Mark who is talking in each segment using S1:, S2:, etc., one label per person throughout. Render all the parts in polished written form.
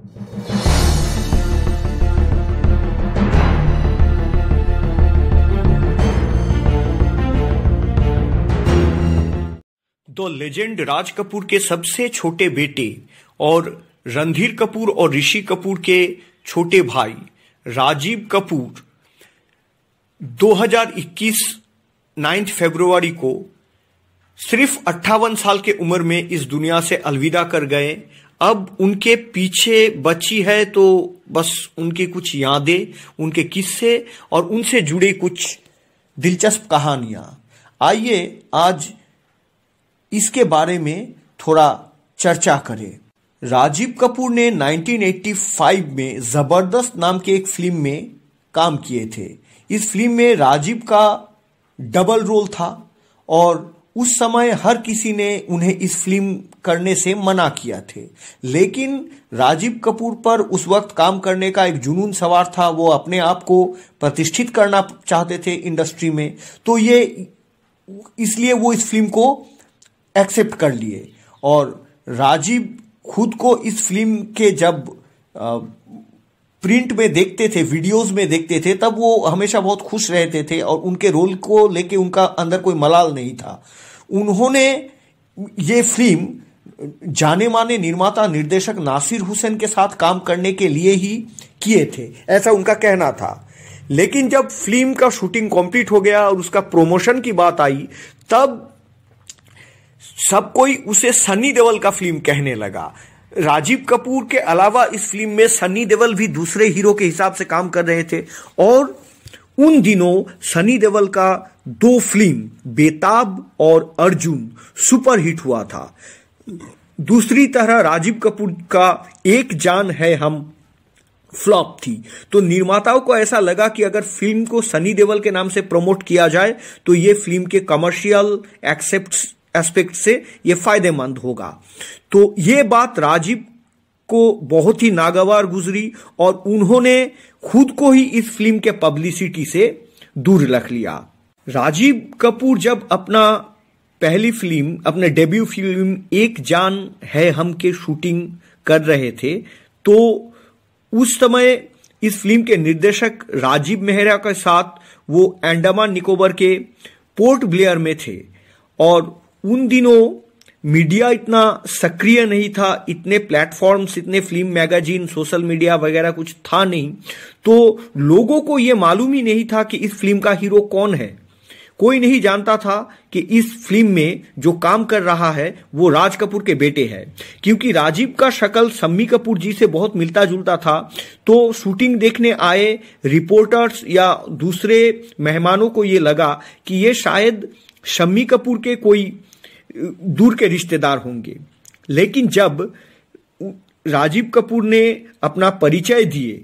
S1: The legend Raj Kapoor के सबसे छोटे बेटे और रणधीर कपूर और ऋषि कपूर के छोटे भाई राजीव कपूर 2021 9 फरवरी को सिर्फ 58 साल के उम्र में इस दुनिया से अलविदा कर गए। अब उनके पीछे बची है तो बस उनकी कुछ यादें, उनके किस्से और उनसे जुड़े कुछ दिलचस्प कहानियां। आइए आज इसके बारे में थोड़ा चर्चा करें। राजीव कपूर ने 1985 में जबरदस्त नाम के एक फिल्म में काम किए थे। इस फिल्म में राजीव का डबल रोल था और उस समय हर किसी ने उन्हें इस फिल्म करने से मना किया थे, लेकिन राजीव कपूर पर उस वक्त काम करने का एक जुनून सवार था। वो अपने आप को प्रतिष्ठित करना चाहते थे इंडस्ट्री में, तो ये इसलिए वो इस फिल्म को एक्सेप्ट कर लिए। और राजीव खुद को इस फिल्म के जब प्रिंट में देखते थे, वीडियोस में देखते थे, तब वो हमेशा बहुत खुश रहते थे और उनके रोल को लेके उनका अंदर कोई मलाल नहीं था। उन्होंने ये फिल्म जाने माने निर्माता निर्देशक नासिर हुसैन के साथ काम करने के लिए ही किए थे, ऐसा उनका कहना था। लेकिन जब फिल्म का शूटिंग कंप्लीट हो गया और उसका प्रमोशन की बात आई, तब सब कोई उसे सनी देओल का फिल्म कहने लगा। राजीव कपूर के अलावा इस फिल्म में सनी देओल भी दूसरे हीरो के हिसाब से काम कर रहे थे और उन दिनों सनी देओल का 2 फिल्म बेताब और अर्जुन सुपर हिट हुआ था। दूसरी तरह राजीव कपूर का एक जान है हम फ्लॉप थी। तो निर्माताओं को ऐसा लगा कि अगर फिल्म को सनी देओल के नाम से प्रमोट किया जाए तो ये फिल्म के कमर्शियल एस्पेक्ट से ये फायदेमंद होगा। तो ये बात राजीव को बहुत ही नागवार गुजरी और उन्होंने खुद को ही इस फिल्म के पब्लिसिटी से दूर रख लिया। राजीव कपूर जब अपने डेब्यू फिल्म एक जान है हम के शूटिंग कर रहे थे, तो उस समय इस फिल्म के निर्देशक राजीव मेहरा के साथ वो अंडमान निकोबार के पोर्ट ब्लेयर में थे और उन दिनों मीडिया इतना सक्रिय नहीं था, इतने प्लेटफॉर्म्स, इतने फिल्म मैगजीन, सोशल मीडिया वगैरह कुछ था नहीं, तो लोगों को यह मालूम ही नहीं था कि इस फिल्म का हीरो कौन है। कोई नहीं जानता था कि इस फिल्म में जो काम कर रहा है वो राज कपूर के बेटे हैं। क्योंकि राजीव का शक्ल शम्मी कपूर जी से बहुत मिलता जुलता था, तो शूटिंग देखने आए रिपोर्टर्स या दूसरे मेहमानों को ये लगा कि ये शायद शम्मी कपूर के कोई दूर के रिश्तेदार होंगे। लेकिन जब राजीव कपूर ने अपना परिचय दिए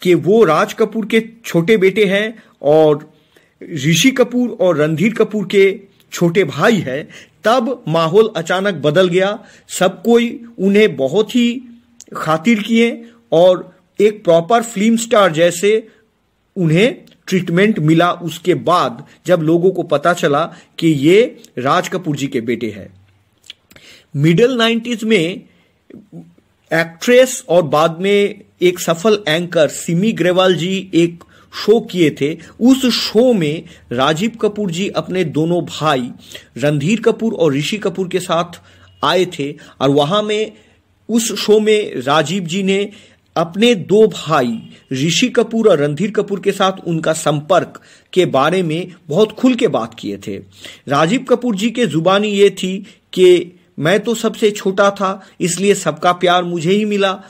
S1: कि वो राज कपूर के छोटे बेटे हैं और ऋषि कपूर और रणधीर कपूर के छोटे भाई हैं, तब माहौल अचानक बदल गया। सब कोई उन्हें बहुत ही खातिर किए और एक प्रॉपर फिल्म स्टार जैसे उन्हें ट्रीटमेंट मिला। उसके बाद जब लोगों को पता चला कि ये राज कपूर जी के बेटे हैं। मिडिल 90s में एक्ट्रेस और बाद में एक सफल एंकर सिमी ग्रेवाल जी एक शो किए थे। उस शो में राजीव कपूर जी अपने दोनों भाई रणधीर कपूर और ऋषि कपूर के साथ आए थे और वहां में उस शो में राजीव जी ने अपने 2 भाई ऋषि कपूर और रणधीर कपूर के साथ उनका संपर्क के बारे में बहुत खुल के बात किए थे। राजीव कपूर जी के जुबानी ये थी कि मैं तो सबसे छोटा था इसलिए सबका प्यार मुझे ही मिला,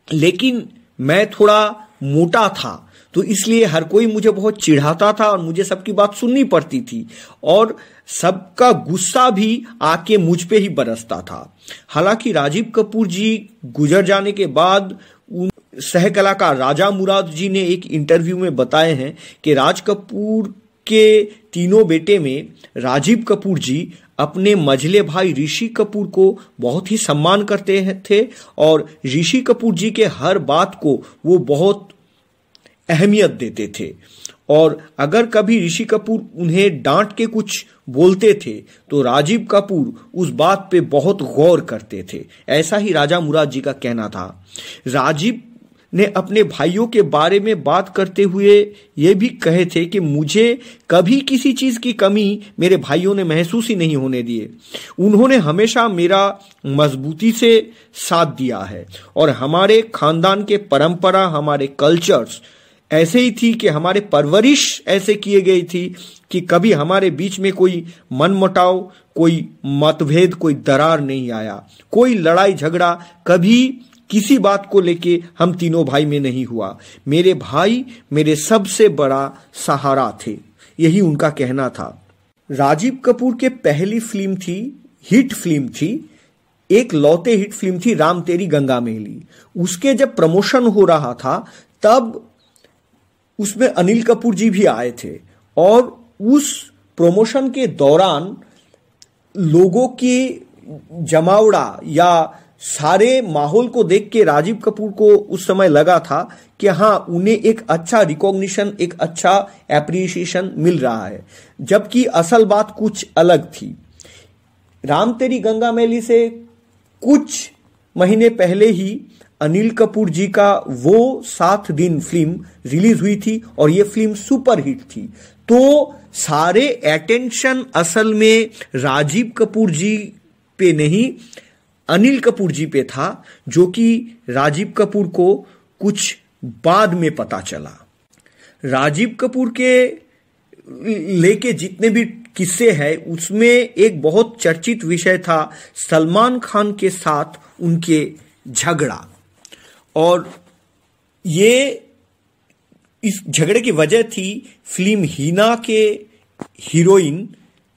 S1: लेकिन मैं थोड़ा मोटा था तो इसलिए हर कोई मुझे बहुत चिढ़ाता था और मुझे सबकी बात सुननी पड़ती थी और सबका गुस्सा भी आके मुझ पे ही बरसता था। हालांकि राजीव कपूर जी गुजर जाने के बाद सह कलाकार राजा मुराद जी ने एक इंटरव्यू में बताए हैं कि राज कपूर के तीनों बेटे में राजीव कपूर जी अपने मझले भाई ऋषि कपूर को बहुत ही सम्मान करते थे और ऋषि कपूर जी के हर बात को वो बहुत अहमियत देते थे और अगर कभी ऋषि कपूर उन्हें डांट के कुछ बोलते थे तो राजीव कपूर उस बात पे बहुत गौर करते थे। ऐसा ही राजा मुराद जी का कहना था। राजीव ने अपने भाइयों के बारे में बात करते हुए ये भी कहे थे कि मुझे कभी किसी चीज की कमी मेरे भाइयों ने महसूस ही नहीं होने दिए। उन्होंने हमेशा मेरा मजबूती से साथ दिया है और हमारे खानदान के परंपरा, हमारे कल्चर्स ऐसे ही थी कि हमारे परवरिश ऐसे किए गई थी कि कभी हमारे बीच में कोई मनमुटाव, कोई मतभेद, कोई दरार नहीं आया। कोई लड़ाई झगड़ा कभी किसी बात को लेके हम तीनों भाई में नहीं हुआ। मेरे भाई मेरे सबसे बड़ा सहारा थे, यही उनका कहना था। राजीव कपूर के पहली फिल्म थी, हिट फिल्म थी, एक लौते हिट फिल्म थी राम तेरी गंगा मैली। उसके जब प्रमोशन हो रहा था तब उसमें अनिल कपूर जी भी आए थे और उस प्रमोशन के दौरान लोगों की जमावड़ा या सारे माहौल को देख के राजीव कपूर को उस समय लगा था कि हाँ, उन्हें एक अच्छा रिकॉग्निशन, एक अच्छा एप्रिसिएशन मिल रहा है, जबकि असल बात कुछ अलग थी। राम तेरी गंगा मैली से कुछ महीने पहले ही अनिल कपूर जी का वो 7 दिन फिल्म रिलीज हुई थी और ये फिल्म सुपर हिट थी। तो सारे अटेंशन असल में राजीव कपूर जी पे नहीं, अनिल कपूर जी पे था, जो कि राजीव कपूर को कुछ बाद में पता चला। राजीव कपूर के लेके जितने भी किस्से हैं उसमें एक बहुत चर्चित विषय था सलमान खान के साथ उनके झगड़ा, और ये इस झगड़े की वजह थी फिल्म हीना के हीरोइन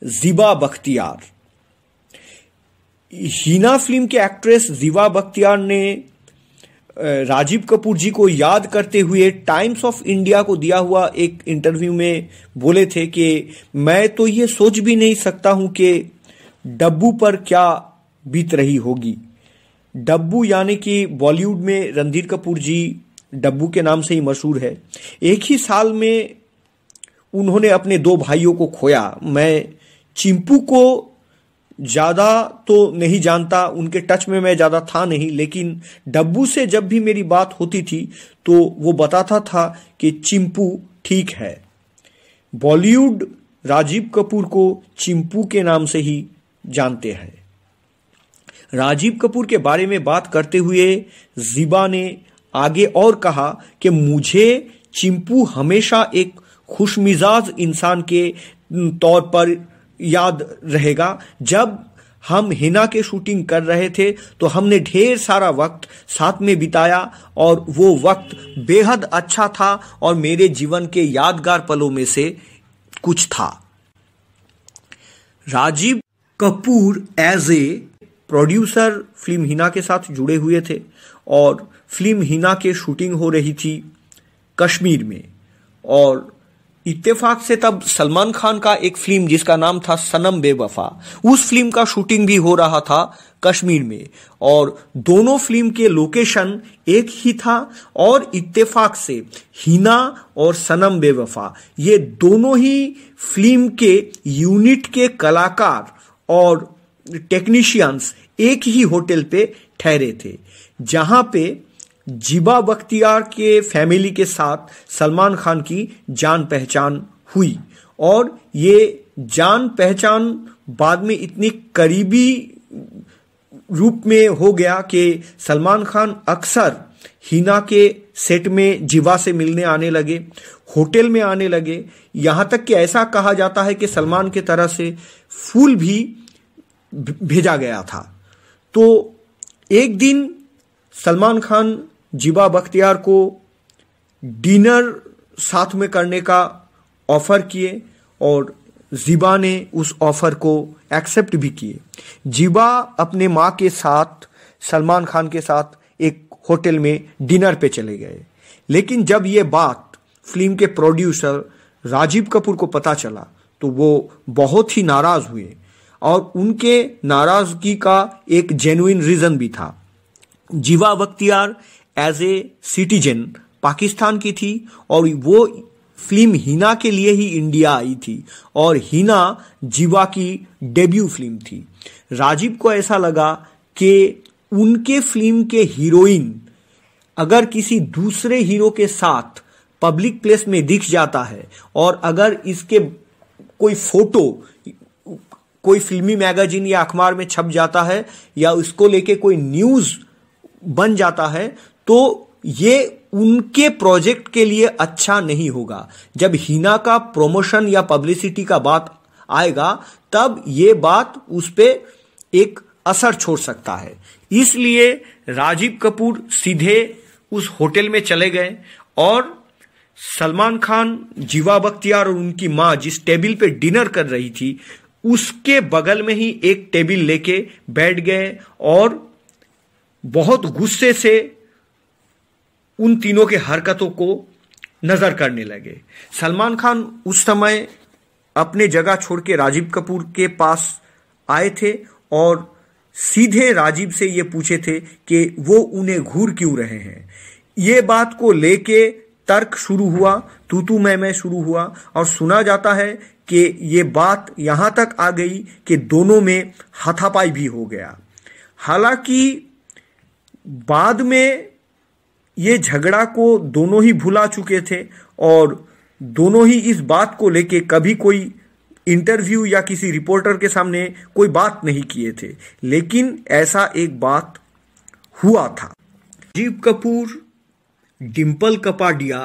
S1: ज़ीबा बख्तियार। हीना फिल्म के एक्ट्रेस ज़ीबा बख्तियार ने राजीव कपूर जी को याद करते हुए टाइम्स ऑफ इंडिया को दिया हुआ एक इंटरव्यू में बोले थे कि मैं तो ये सोच भी नहीं सकता हूं कि डब्बू पर क्या बीत रही होगी। डब्बू यानी कि बॉलीवुड में रणधीर कपूर जी डब्बू के नाम से ही मशहूर है। एक ही साल में उन्होंने अपने 2 भाइयों को खोया। मैं चिंपू को ज़्यादा तो नहीं जानता, उनके टच में मैं ज़्यादा था नहीं, लेकिन डब्बू से जब भी मेरी बात होती थी तो वो बताता था कि चिंपू ठीक है। बॉलीवुड राजीव कपूर को चिंपू के नाम से ही जानते हैं। राजीव कपूर के बारे में बात करते हुए ज़ीबा ने आगे और कहा कि मुझे चिंपू हमेशा एक खुशमिजाज इंसान के तौर पर याद रहेगा। जब हम हिना के शूटिंग कर रहे थे तो हमने ढेर सारा वक्त साथ में बिताया और वो वक्त बेहद अच्छा था और मेरे जीवन के यादगार पलों में से कुछ था। Rajiv Kapoor as a producer film Henna के साथ जुड़े हुए थे और फिल्म हिना के शूटिंग हो रही थी कश्मीर में, और इत्तेफाक से तब सलमान खान का एक फिल्म जिसका नाम था सनम बेवफा, उस फिल्म का शूटिंग भी हो रहा था कश्मीर में, और दोनों फिल्म के लोकेशन एक ही था। और इत्तेफाक से हिना और सनम बेवफा ये दोनों ही फिल्म के यूनिट के कलाकार और टेक्नीशियंस एक ही होटल पे ठहरे थे, जहां पे ज़ीबा बख्तियार के फैमिली के साथ सलमान खान की जान पहचान हुई। और ये जान पहचान बाद में इतनी करीबी रूप में हो गया कि सलमान खान अक्सर हिना के सेट में ज़ीबा से मिलने आने लगे, होटल में आने लगे। यहां तक कि ऐसा कहा जाता है कि सलमान के तरफ से फूल भी भेजा गया था। तो एक दिन सलमान खान ज़ीबा बख्तियार को डिनर साथ में करने का ऑफर किए और ज़ीबा ने उस ऑफर को एक्सेप्ट भी किए। ज़ीबा अपने माँ के साथ सलमान खान के साथ एक होटल में डिनर पे चले गए, लेकिन जब ये बात फिल्म के प्रोड्यूसर राजीव कपूर को पता चला तो वो बहुत ही नाराज हुए, और उनके नाराजगी का एक जेन्युइन रीजन भी था। Zeba Bakhtiar as a citizen Pakistan की थी और वो फिल्म हीना के लिए ही इंडिया आई थी और हीना जीवा की डेब्यू फिल्म थी। राजीव को ऐसा लगा कि उनके फिल्म के हीरोइन अगर किसी दूसरे हीरो के साथ पब्लिक प्लेस में दिख जाता है और अगर इसके कोई फोटो कोई फिल्मी मैगजीन या अखबार में छप जाता है या उसको लेके कोई न्यूज बन जाता है तो ये उनके प्रोजेक्ट के लिए अच्छा नहीं होगा। जब हीना का प्रमोशन या पब्लिसिटी का बात आएगा तब ये बात उस पे एक असर छोड़ सकता है। इसलिए राजीव कपूर सीधे उस होटल में चले गए और सलमान खान, जीवा बख्तियार और उनकी मां जिस टेबल पे डिनर कर रही थी उसके बगल में ही एक टेबल लेके बैठ गए और बहुत गुस्से से उन तीनों के हरकतों को नजर करने लगे। सलमान खान उस समय अपने जगह छोड़ के राजीव कपूर के पास आए थे और सीधे राजीव से ये पूछे थे कि वो उन्हें घूर क्यों रहे हैं। ये बात को लेके तर्क शुरू हुआ, तू मैं शुरू हुआ और सुना जाता है कि ये बात यहां तक आ गई कि दोनों में हाथापाई भी हो गया। हालांकि बाद में ये झगड़ा को दोनों ही भुला चुके थे और दोनों ही इस बात को लेके कभी कोई इंटरव्यू या किसी रिपोर्टर के सामने कोई बात नहीं किए थे, लेकिन ऐसा एक बात हुआ था। राजीव कपूर, डिंपल कपाडिया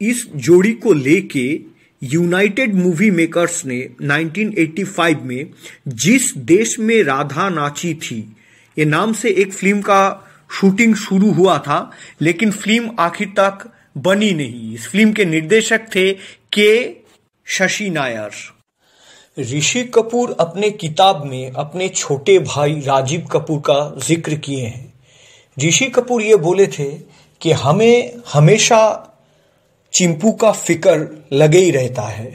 S1: इस जोड़ी को लेके यूनाइटेड मूवी मेकर्स ने 1985 में जिस देश में राधा नाची थी ये नाम से एक फिल्म का शूटिंग शुरू हुआ था, लेकिन फिल्म आखिर तक बनी नहीं। इस फिल्म के निर्देशक थे के शशि नायर। ऋषि कपूर अपने किताब में अपने छोटे भाई राजीव कपूर का जिक्र किए हैं। ऋषि कपूर ये बोले थे कि हमें हमेशा चिंपू का फिक्र लगे ही रहता है।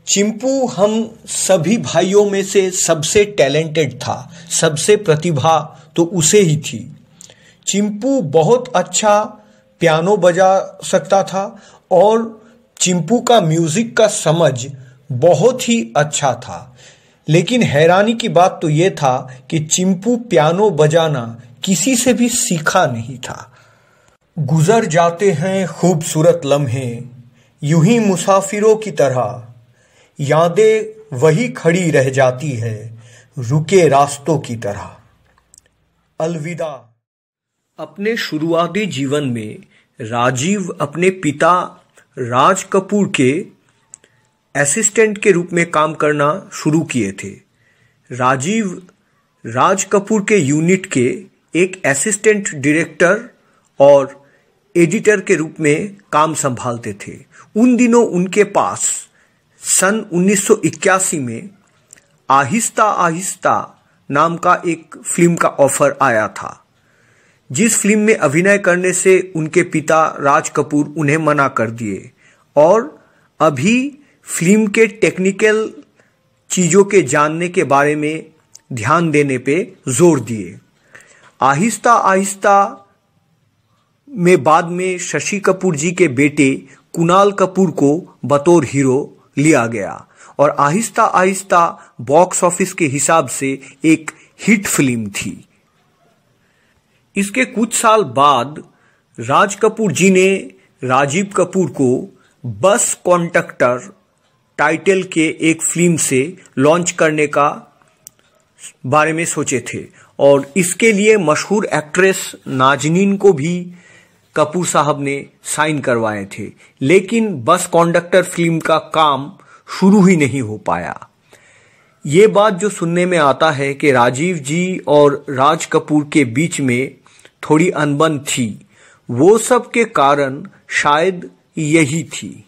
S1: चिंपू हम सभी भाइयों में से सबसे टैलेंटेड था, सबसे प्रतिभा तो उसे ही थी। चिंपू बहुत अच्छा पियानो बजा सकता था और चिंपू का म्यूजिक का समझ बहुत ही अच्छा था, लेकिन हैरानी की बात तो यह था कि चिंपू पियानो बजाना किसी से भी सीखा नहीं था। गुजर जाते हैं खूबसूरत लम्हे यूं ही मुसाफिरों की तरह, यादें वही खड़ी रह जाती है रुके रास्तों की तरह। अलविदा। अपने शुरुआती जीवन में राजीव अपने पिता राज कपूर के असिस्टेंट के रूप में काम करना शुरू किए थे। राजीव राज कपूर के यूनिट के एक असिस्टेंट डायरेक्टर और एडिटर के रूप में काम संभालते थे। उन दिनों उनके पास सन 1981 में आहिस्ता आहिस्ता नाम का एक फिल्म का ऑफर आया था, जिस फिल्म में अभिनय करने से उनके पिता राज कपूर उन्हें मना कर दिए और अभी फिल्म के टेक्निकल चीजों के जानने के बारे में ध्यान देने पे जोर दिए। आहिस्ता आहिस्ता में बाद में शशि कपूर जी के बेटे कुणाल कपूर को बतौर हीरो लिया गया और आहिस्ता आहिस्ता बॉक्स ऑफिस के हिसाब से एक हिट फिल्म थी। इसके कुछ साल बाद राज कपूर जी ने राजीव कपूर को बस कॉन्डक्टर टाइटल के एक फिल्म से लॉन्च करने का बारे में सोचे थे और इसके लिए मशहूर एक्ट्रेस नाजनीन को भी कपूर साहब ने साइन करवाए थे, लेकिन बस कॉन्डक्टर फिल्म का काम शुरू ही नहीं हो पाया। ये बात जो सुनने में आता है कि राजीव जी और राज कपूर के बीच में थोड़ी अनबन थी, वो सब के कारण शायद यही थी।